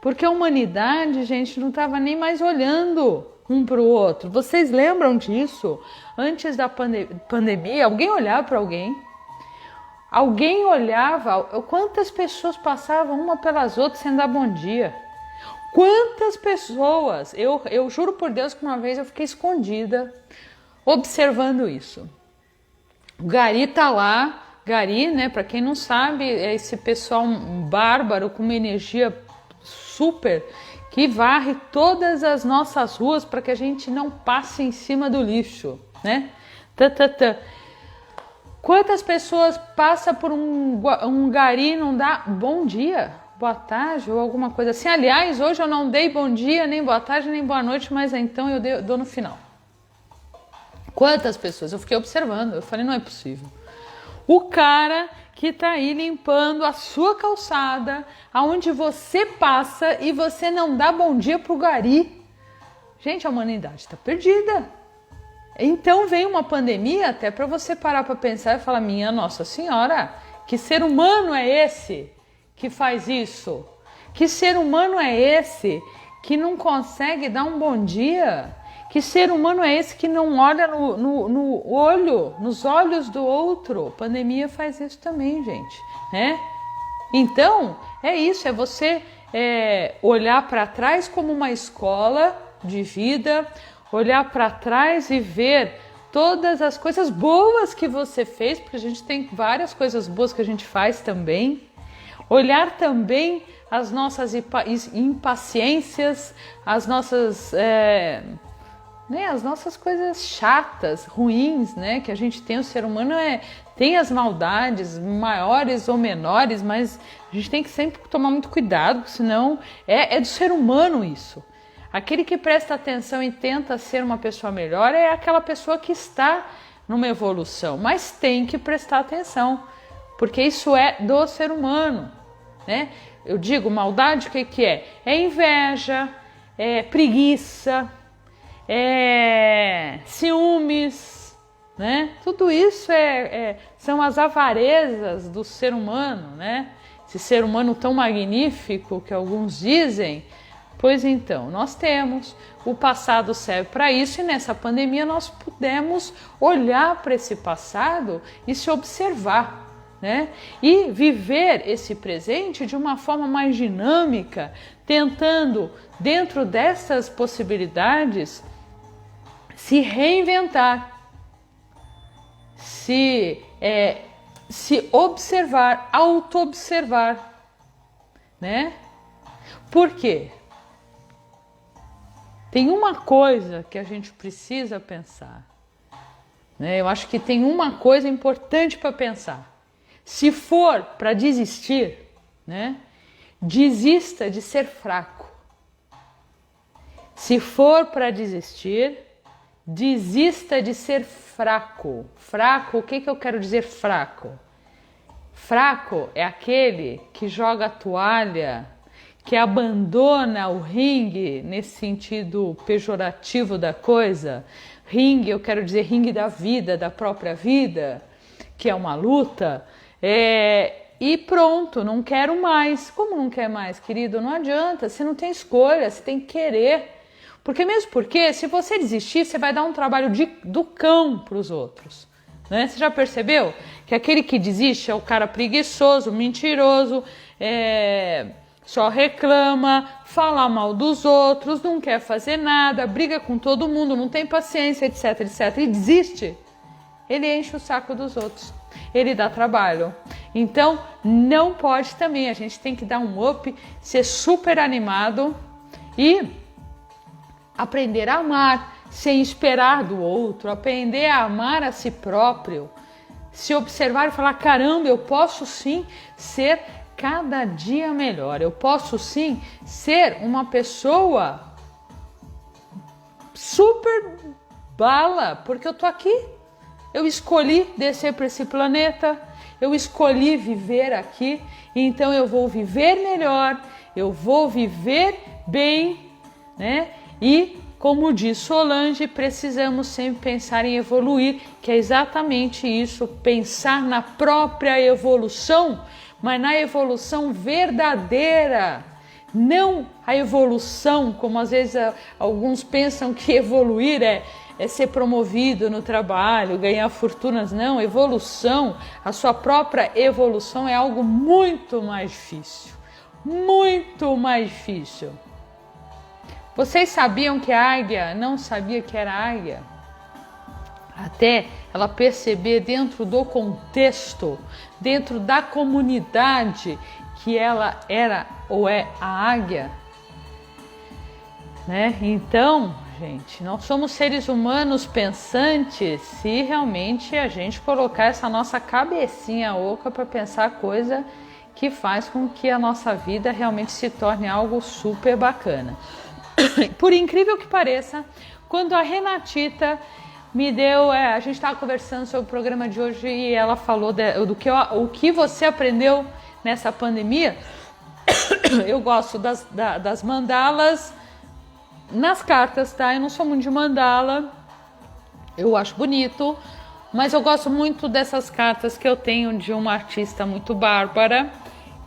Porque a humanidade, gente, não estava nem mais olhando um para o outro. Vocês lembram disso? Antes da pandemia, alguém olhava para alguém? Alguém olhava? Quantas pessoas passavam uma pelas outras sem dar bom dia? Quantas pessoas? Eu juro por Deus que uma vez eu fiquei escondida observando isso. O gari tá lá gari, né? Para quem não sabe, é esse pessoal bárbaro com uma energia super que varre todas as nossas ruas para que a gente não passe em cima do lixo, né? Quantas pessoas passam por um gari e não dá bom dia, boa tarde ou alguma coisa assim? Aliás, hoje eu não dei bom dia, nem boa tarde, nem boa noite, mas então eu dou no final. Quantas pessoas? Eu fiquei observando, eu falei, não é possível. O cara que tá aí limpando a sua calçada, aonde você passa e você não dá bom dia pro gari. Gente, a humanidade tá perdida. Então vem uma pandemia até para você parar para pensar e falar, minha Nossa Senhora, que ser humano é esse que faz isso? Que ser humano é esse que não consegue dar um bom dia? Que ser humano é esse que não olha no olho, nos olhos do outro? A pandemia faz isso também, gente, né? Então, é isso, é você olhar para trás como uma escola de vida, olhar para trás e ver todas as coisas boas que você fez, porque a gente tem várias coisas boas que a gente faz também. Olhar também as nossas impaciências, as nossas coisas chatas, ruins, né? Que a gente tem, o ser humano tem as maldades maiores ou menores, mas a gente tem que sempre tomar muito cuidado, senão é do ser humano isso. Aquele que presta atenção e tenta ser uma pessoa melhor é aquela pessoa que está numa evolução, mas tem que prestar atenção, porque isso é do ser humano, né? Eu digo, maldade, o que é? É inveja, é preguiça, é ciúmes, né? Tudo isso são as avarezas do ser humano, né? Esse ser humano tão magnífico que alguns dizem. Pois então, nós temos, o passado serve para isso e nessa pandemia nós pudemos olhar para esse passado e se observar, né? E viver esse presente de uma forma mais dinâmica, tentando, dentro dessas possibilidades, se reinventar, se observar, auto-observar, né? Por quê? Tem uma coisa que a gente precisa pensar, né? Eu acho que tem uma coisa importante para pensar. Se for para desistir, né? Desista de ser fraco. Se for para desistir, desista de ser fraco. Fraco, o que eu quero dizer fraco? Fraco é aquele que joga a toalha, que abandona o ringue nesse sentido pejorativo da coisa. Ringue, eu quero dizer ringue da vida, da própria vida, que é uma luta. E pronto, não quero mais. Como não quer mais, querido? Não adianta, você não tem escolha, você tem que querer. Porque se você desistir, você vai dar um trabalho do cão para os outros. Né? Você já percebeu que aquele que desiste é o cara preguiçoso, mentiroso, só reclama, fala mal dos outros, não quer fazer nada, briga com todo mundo, não tem paciência, etc, etc. E desiste. Ele enche o saco dos outros. Ele dá trabalho. Então, não pode também. A gente tem que dar um up, ser super animado e aprender a amar, sem esperar do outro, aprender a amar a si próprio, se observar e falar, caramba, eu posso sim ser cada dia melhor, eu posso sim ser uma pessoa super bala, porque eu tô aqui, eu escolhi descer para esse planeta, eu escolhi viver aqui, então eu vou viver melhor, eu vou viver bem, né? E, como diz Solange, precisamos sempre pensar em evoluir, que é exatamente isso, pensar na própria evolução, mas na evolução verdadeira, não a evolução, como às vezes alguns pensam que evoluir é ser promovido no trabalho, ganhar fortunas. Não, evolução, a sua própria evolução é algo muito mais difícil, muito mais difícil. Vocês sabiam que a águia não sabia que era águia? até ela perceber dentro do contexto, dentro da comunidade que ela era ou é a águia, né? Então, gente, nós somos seres humanos pensantes se realmente a gente colocar essa nossa cabecinha oca para pensar coisa que faz com que a nossa vida realmente se torne algo super bacana. Por incrível que pareça, quando a Renatita me deu, a gente estava conversando sobre o programa de hoje e ela falou o que você aprendeu nessa pandemia. Eu gosto das mandalas nas cartas, tá? Eu não sou muito de mandala, eu acho bonito, mas eu gosto muito dessas cartas que eu tenho de uma artista muito bárbara.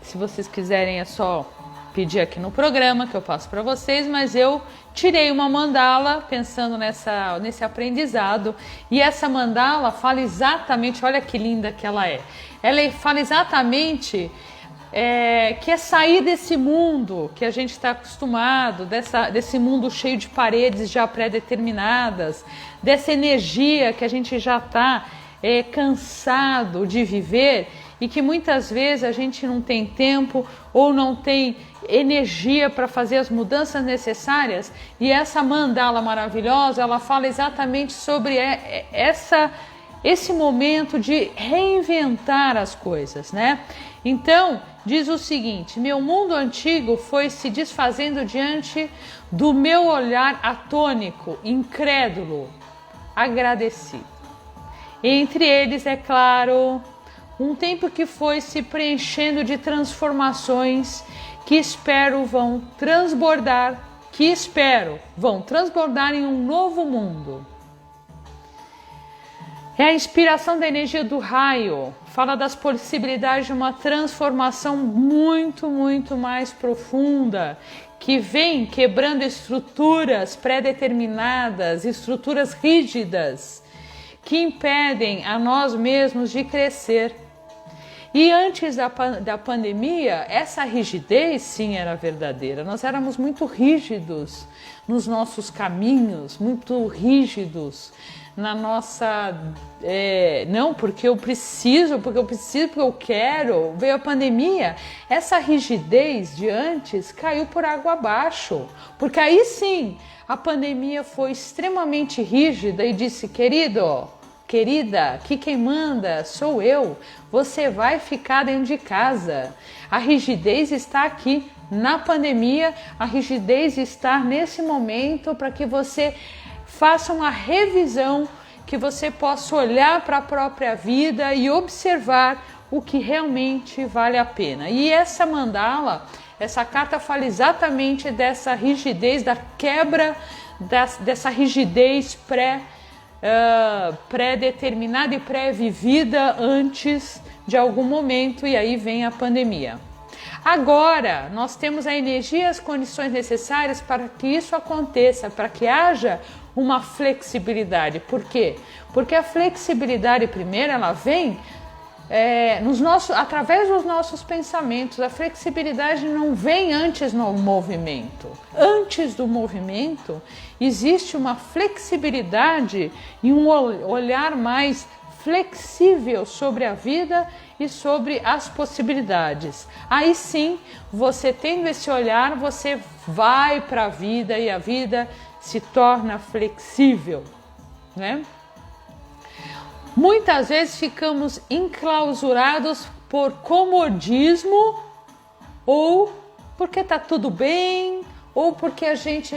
Se vocês quiserem é só pedir aqui no programa que eu passo para vocês, mas eu tirei uma mandala pensando nesse aprendizado, e essa mandala fala exatamente, olha que linda que ela é. Ela fala exatamente que é sair desse mundo que a gente está acostumado, desse mundo cheio de paredes já pré-determinadas, dessa energia que a gente já está cansado de viver e que muitas vezes a gente não tem tempo ou não tem energia para fazer as mudanças necessárias. E essa mandala maravilhosa, ela fala exatamente sobre esse momento de reinventar as coisas, né? Então, diz o seguinte: meu mundo antigo foi se desfazendo diante do meu olhar atônico, incrédulo, agradecido. Entre eles, é claro, um tempo que foi se preenchendo de transformações que espero vão transbordar em um novo mundo. É a inspiração da energia do raio, fala das possibilidades de uma transformação muito, muito mais profunda, que vem quebrando estruturas pré-determinadas, estruturas rígidas, que impedem a nós mesmos de crescer. E antes da pandemia, essa rigidez sim era verdadeira. Nós éramos muito rígidos nos nossos caminhos, muito rígidos na nossa... não, porque eu preciso, porque eu quero. Veio a pandemia, essa rigidez de antes caiu por água abaixo. Porque aí sim, a pandemia foi extremamente rígida e disse: querido, querida, aqui quem manda sou eu, você vai ficar dentro de casa. A rigidez está aqui na pandemia, a rigidez está nesse momento para que você faça uma revisão, que você possa olhar para a própria vida e observar o que realmente vale a pena. E essa mandala, essa carta fala exatamente dessa rigidez, da quebra dessa rigidez pré-determinada e pré-vivida antes de algum momento, e aí vem a pandemia. Agora, nós temos a energia e as condições necessárias para que isso aconteça, para que haja uma flexibilidade. Por quê? Porque a flexibilidade, primeiro, ela vem através dos nossos pensamentos. A flexibilidade não vem antes no movimento. Antes do movimento, existe uma flexibilidade e um olhar mais flexível sobre a vida e sobre as possibilidades. Aí sim, você tendo esse olhar, você vai para a vida e a vida se torna flexível, né? Muitas vezes ficamos enclausurados por comodismo, ou porque tá tudo bem, ou porque a gente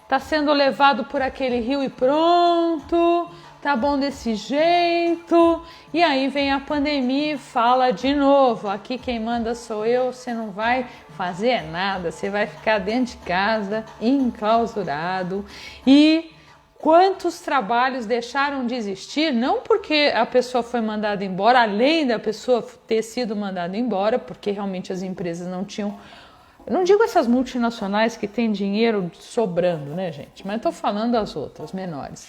tá sendo levado por aquele rio e pronto, tá bom desse jeito. E aí vem a pandemia e fala de novo: aqui quem manda sou eu, você não vai fazer nada, você vai ficar dentro de casa, enclausurado. E quantos trabalhos deixaram de existir, não porque a pessoa foi mandada embora, além da pessoa ter sido mandada embora, porque realmente as empresas não tinham... Eu não digo essas multinacionais que têm dinheiro sobrando, né, gente? Mas estou falando das outras, menores.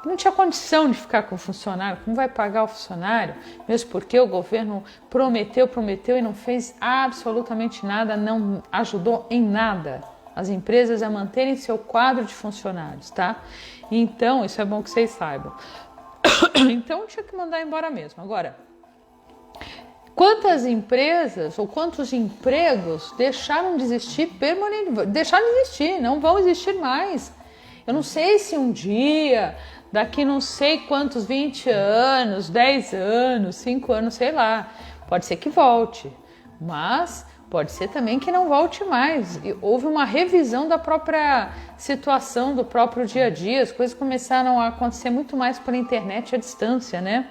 Não tinha condição de ficar com o funcionário. Como vai pagar o funcionário? Mesmo porque o governo prometeu e não fez absolutamente nada, não ajudou em nada. as empresas a manterem seu quadro de funcionários, tá? Então, isso é bom que vocês saibam. Então, tinha que mandar embora mesmo. Agora, quantas empresas ou quantos empregos deixaram de existir permanentemente? Deixaram de existir, não vão existir mais. Eu não sei se um dia, daqui não sei quantos, 20 anos, 10 anos, 5 anos, sei lá, pode ser que volte, mas pode ser também que não volte mais. E houve uma revisão da própria situação, do próprio dia a dia, as coisas começaram a acontecer muito mais pela internet à distância, né?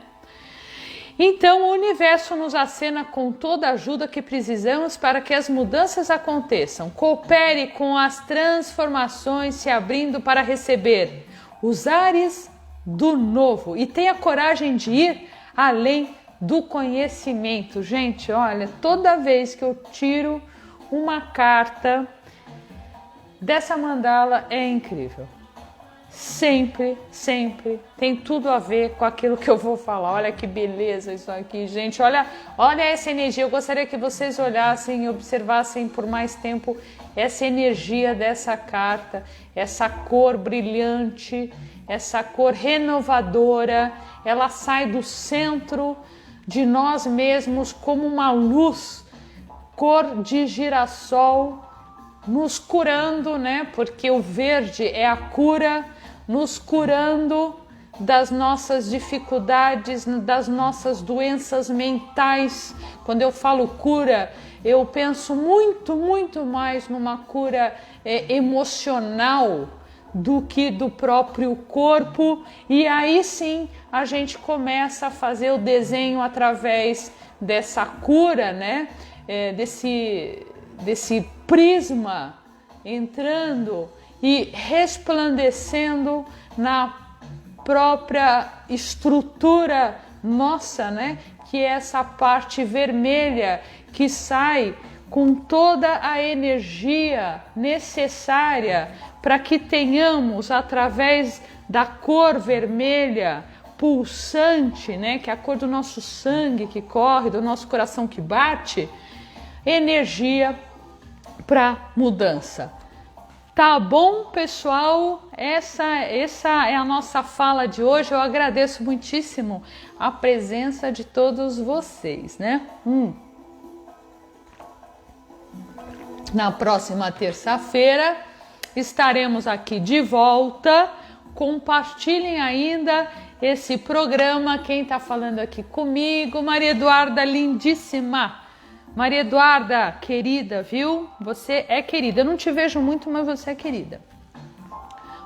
Então, o universo nos acena com toda a ajuda que precisamos para que as mudanças aconteçam. Coopere com as transformações se abrindo para receber os ares do novo e tenha coragem de ir além do conhecimento. Gente, olha, toda vez que eu tiro uma carta dessa mandala é incrível. Sempre, sempre tem tudo a ver com aquilo que eu vou falar. Olha que beleza isso aqui, gente. Olha essa energia. Eu gostaria que vocês olhassem e observassem por mais tempo essa energia dessa carta, essa cor brilhante, essa cor renovadora. Ela sai do centro de nós mesmos como uma luz, cor de girassol, nos curando, né? Porque o verde é a cura, nos curando das nossas dificuldades, das nossas doenças mentais. Quando eu falo cura, eu penso muito, muito mais numa cura emocional do que do próprio corpo. E aí sim a gente começa a fazer o desenho através dessa cura, né? Desse prisma entrando e resplandecendo na própria estrutura nossa, né? Que é essa parte vermelha que sai com toda a energia necessária para que tenhamos, através da cor vermelha pulsante, né? Que é a cor do nosso sangue que corre, do nosso coração que bate, energia para mudança. Tá bom, pessoal? Essa é a nossa fala de hoje. Eu agradeço muitíssimo a presença de todos vocês, né? Na próxima terça-feira estaremos aqui de volta. Compartilhem ainda esse programa. Quem está falando aqui comigo? Maria Eduarda, lindíssima. Maria Eduarda, querida, viu? Você é querida. Eu não te vejo muito, mas você é querida.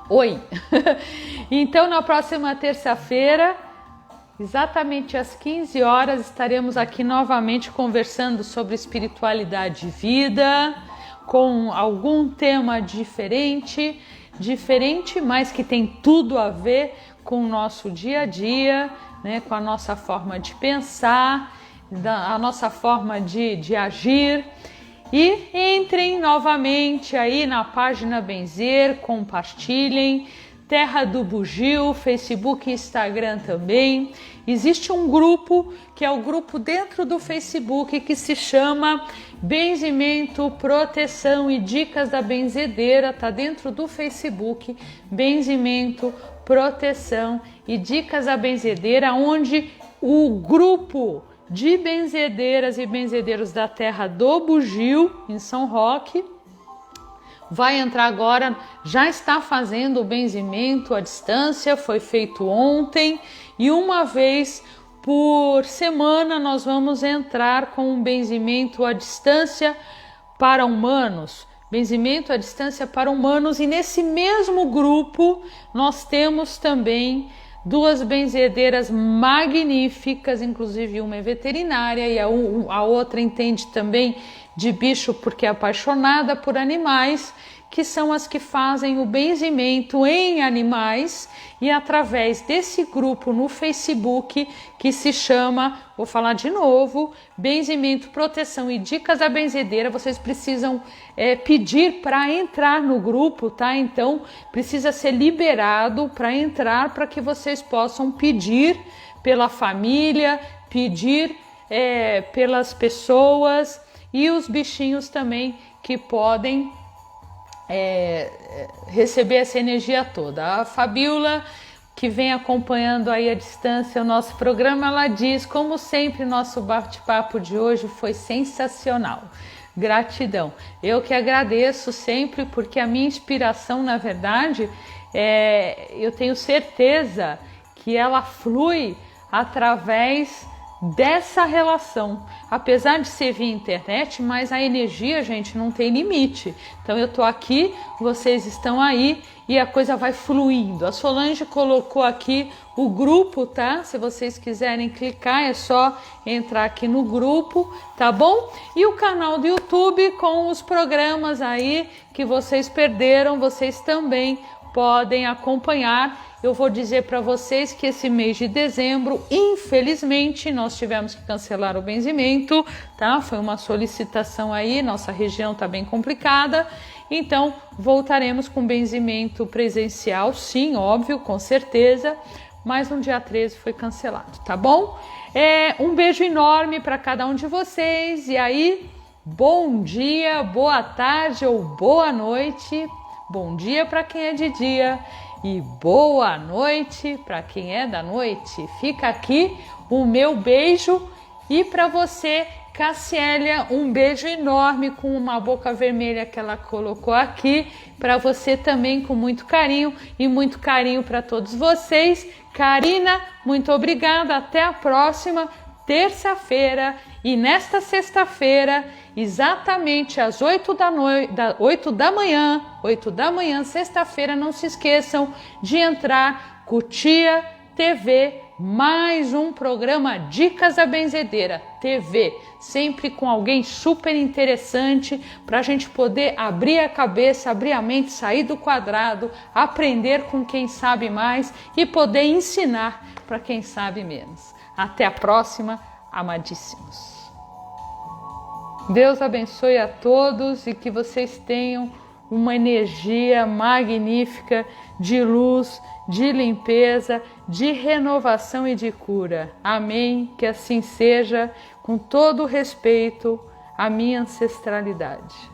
Oi! Então, na próxima terça-feira, exatamente às 15 horas, estaremos aqui novamente conversando sobre espiritualidade e vida, com algum tema diferente, mas que tem tudo a ver com o nosso dia a dia, né? Com a nossa forma de pensar, a nossa forma de agir. E entrem novamente aí na página Benzer, compartilhem, Terra do Bugio, Facebook e Instagram também. Existe um grupo, que é o grupo dentro do Facebook, que se chama Benzimento, Proteção e Dicas da Benzedeira. Tá dentro do Facebook, Benzimento, Proteção e Dicas da Benzedeira, onde o grupo de benzedeiras e benzedeiros da Terra do Bugio, em São Roque, vai entrar agora, já está fazendo o benzimento à distância, foi feito ontem, e uma vez por semana nós vamos entrar com um benzimento à distância para humanos, benzimento à distância para humanos, e nesse mesmo grupo nós temos também duas benzedeiras magníficas, inclusive uma é veterinária e a outra entende também de bicho porque é apaixonada por animais, que são as que fazem o benzimento em animais, e através desse grupo no Facebook que se chama, vou falar de novo, Benzimento, Proteção e Dicas da Benzedeira, vocês precisam pedir para entrar no grupo, tá? Então precisa ser liberado para entrar, para que vocês possam pedir pela família, pedir pelas pessoas e os bichinhos também que podem receber essa energia toda. A Fabiola, que vem acompanhando aí à distância o nosso programa, ela diz: como sempre, nosso bate-papo de hoje foi sensacional. Gratidão. Eu que agradeço sempre, porque a minha inspiração, na verdade, eu tenho certeza que ela flui através dessa relação, apesar de ser via internet, mas a energia, gente, não tem limite. Então eu tô aqui, vocês estão aí e a coisa vai fluindo. A Solange colocou aqui o grupo, tá? Se vocês quiserem clicar, é só entrar aqui no grupo, tá bom? E o canal do YouTube com os programas aí que vocês perderam, vocês também podem acompanhar. Eu vou dizer para vocês que esse mês de dezembro, infelizmente, nós tivemos que cancelar o benzimento, tá? Foi uma solicitação aí, nossa região está bem complicada, então voltaremos com benzimento presencial, sim, óbvio, com certeza, mas no dia 13 foi cancelado, tá bom? Um beijo enorme para cada um de vocês, e aí, bom dia, boa tarde ou boa noite. Bom dia para quem é de dia e boa noite para quem é da noite. Fica aqui o meu beijo, e para você, Cassiélia, um beijo enorme com uma boca vermelha que ela colocou aqui, para você também, com muito carinho, e muito carinho para todos vocês. Karina, muito obrigada, até a próxima terça-feira, e nesta sexta-feira, exatamente às 8 da manhã, sexta-feira, não se esqueçam de entrar, Cutia TV, mais um programa Dicas da Benzedeira TV, sempre com alguém super interessante para a gente poder abrir a cabeça, abrir a mente, sair do quadrado, aprender com quem sabe mais e poder ensinar para quem sabe menos. Até a próxima, amadíssimos. Deus abençoe a todos e que vocês tenham uma energia magnífica de luz, de limpeza, de renovação e de cura. Amém? Que assim seja, com todo o respeito à minha ancestralidade.